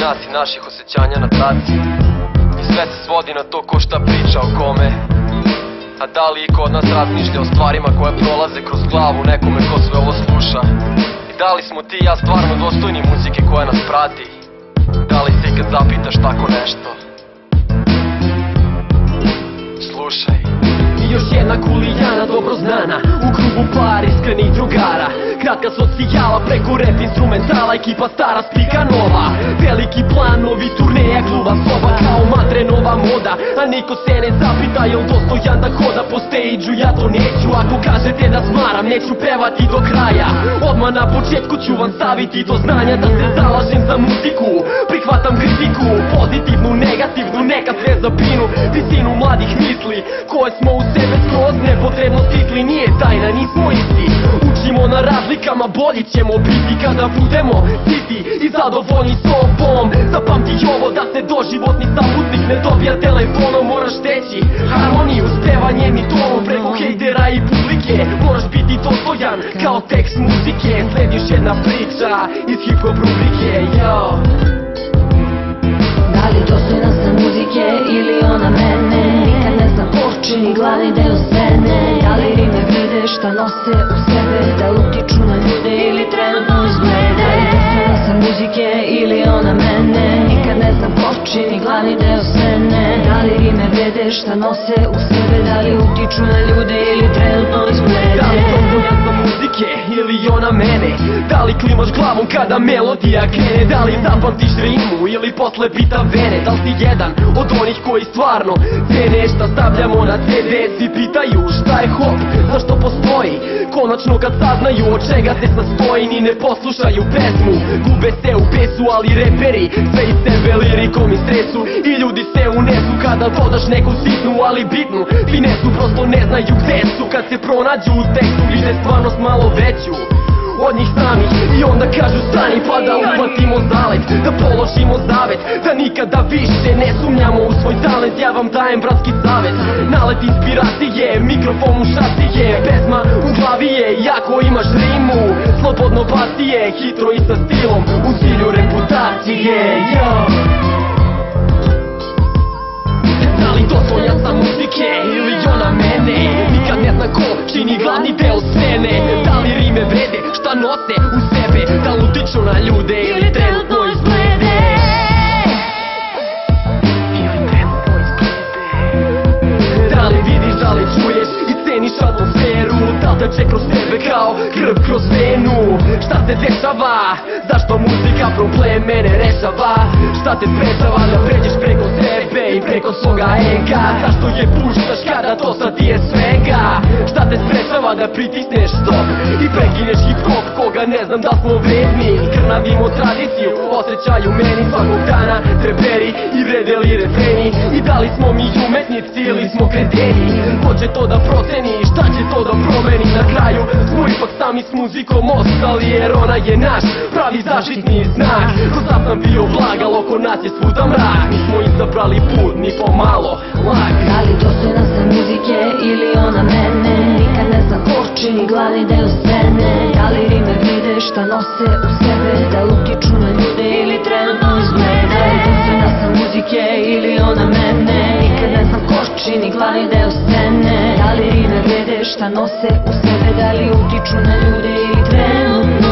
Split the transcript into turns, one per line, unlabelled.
nas i naših osjećanja na traci. I sve se svodi na to ko šta priča o kome. A da li iko od nas razmišlja o stvarima koje prolaze kroz glavu nekome ko sve ovo sluša? I da li smo ti i ja stvarno dostojni muzike koja nas prati? Da li se ikad zapitaš tako nešto? Slušaj.
I još jedna kulijana dobro znana u krugu par iskrenih drugara. Kratka socijala preko rap instrumentala, ekipa stara spika nova. Veliki planovi, turneja, kluba, soba, kao matre nova moda. A niko se ne zapita jel dostojan da hoda po stage-u. Ja to neću, ako kažete da smaram, neću pevati do kraja. Odmah na početku ću vam staviti do znanja da se zalažem za muziku. Prihvatam kritiku, pozitivnu, negativnu, nekad sve za binu. Visinu mladih misli koje smo u sebe skroz nepotrebno stisli. Nije tajna, nismo isti. Učimo na razlikama, bolji ćemo biti kada budemo siti i zadovoljni sobom. Zapamti ovo da se doživotni saputnik ne dobija telefonom. Moraš teći harmoniju s pevanjem i tonom preko hejtera i publike. Moraš biti dostojan kao tekst muzike. Slediš jedna priča iz hip-hop rubrike, yo.
Da li dostojna sam muzike ili ona mene? Nikad ne znam počini glavni deo scene. Da li rime vrede šta nose u sebe, da utiču na ljude ili trenutno izglede? Da li dostojna sam muzike ili ona mene? Nikad ne znam počini glavni deo scene. Da li rime vrede šta nose u sebe, da li utiču na ljude ili trenutno izglede?
Da li dostojan sam muzike ili ona mene? Da li klimaš glavom kada melodija krene? Da li zapamtiš rimu ili posle bita vene? Da li si jedan od onih koji stvarno cene šta stavljamo na CD? Svi pitaju šta je hop, zašto postoji? Konačno kad saznaju od čega se sastoji, ni ne poslušaju pesmu. Gube se u pesu, ali reperi sve iz sebe lirikom i stresu. I ljudi se unesu kada dodaš neku sitnu, ali bitnu finesu. Prosto ne znaju gde su kad se pronađu u tekstu. Vide stvarnost malo veću od njih samih i onda kažu stani pa da uhvatimo zalet, da položimo zavet, da nikada više ne sumnjamo u svoj talent. Ja vam dajem bratski savet, nalet inspiracije, mikrofon u šasije, pesma u glavi je, jako imaš rimu, slobodno baci je, hitro i sa stilom, u cilju reputacije, yo. Da li dostojan sam muzike ili ona mene? Nikad ne zna ko čini glavni deo scene. Da li rime vrede šta nose u sebe, da utiču na ljude ili trenutno izglede? Da li vidiš, da li čuješ i ceniš atmosferu? Da li teče kroz tebe kao krv kroz venu? Šta se dešava? Zašto muzika probleme ne rešava? Šta te sprečava da pređeš preko sebe i preko svoga ega? Zašto je puštaš kada to sad je svega? Šta te sprečava da pritisneš stop i prekineš hip-hop koga ne znam da smo vredni? Krnavimo tradiciju, osjećaju meni svakog dana treberi i vredeli refreni. I da li smo mi umetnici ili smo kreteni? Ko će to da proceni, šta će to da promeni? Na kraju smo ipak sami s muzikom ostali, jer ona je naš pravi zaštitni znak. Ko sad nam bio blag, al oko nas je svuda mrak. Mi smo izabrali put, ni pomalo lag.
Da li dostojna sam muzike ili ona mene? Nikad ne znam ko čini glavni deo scene. Da li rime vrede šta nose u sebe, da utiču na ljude ili trenutno izglede? Da li dostojna sam muzike ili ona mene? Nikad ne znam ko čini glavni deo scene. Da li rime vrede šta nose u sebe, da li utiču na ljude ili trenutno